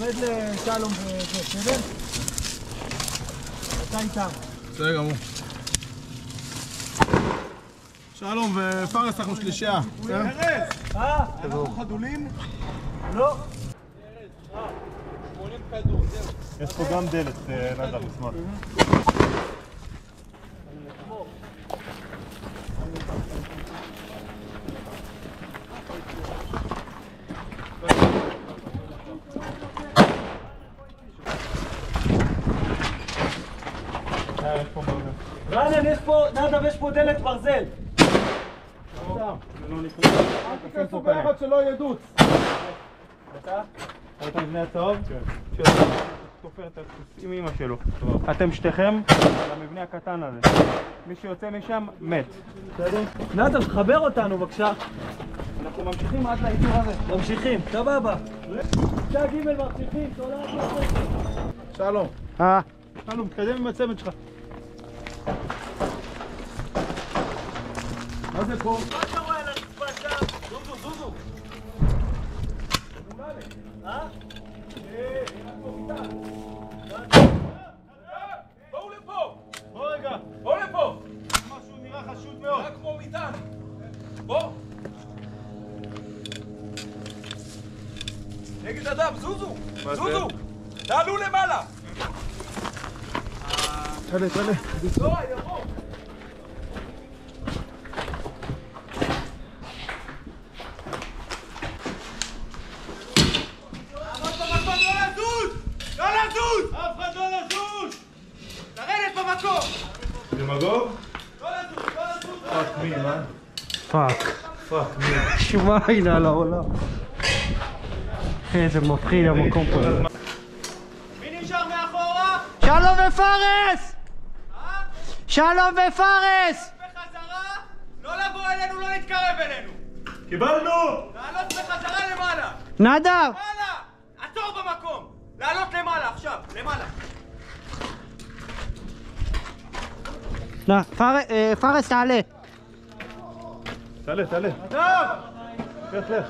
תרד לשלום וזה, בסדר? אתה איתם. בסדר גמור. שלום ופרס, אנחנו שלישייה. ארז! אנחנו חדולים? לא. 80 כדור, זהו. יש פה גם דלת, נדב, משמאל. רנן, יש פה, נדב, יש פה דלת ברזל. אל תיכנסו ביחד שלא ידוץ. אתה מבנה הצהוב? כן. תופר את הדפוס עם אמא שלו. אתם שתיכם למבנה הקטן הזה. מי שיוצא משם, מת. בסדר? נדב, חבר אותנו בבקשה. אנחנו ממשיכים עד לאיתור הזה. ממשיכים, סבבה. צ'ה ג' ממשיכים, תולעת לכם. שלום. שלום, תקדם עם הצוות שלך. מה זה פה? מה אתה רואה על הרצפה שם? זוזו, זוזו. בואו לפה! בוא רגע. בואו לפה! משהו נראה חשוד מאוד. רק כמו מטען. בוא! נגד אדם, זוזו! זוזו! תעלו למעלה! תעלה. לא, ירוק! אף אחד לא לזוז! לרדת במקום! זה מגוב? לא לזוז! פאק מי, מה? פאק שמיים על העולם. איזה מפחיד המקום פה. מי נשאר מאחורה? שלום ופרס! שלום ופרס! בחזרה! לא לבוא אלינו, לא להתקרב אלינו! קיבלנו! לעלות בחזרה למעלה! נדב! למעלה! עצור במקום! לעלות למעלה עכשיו! למעלה! פרס תעלה. תעלה. טוב! לך.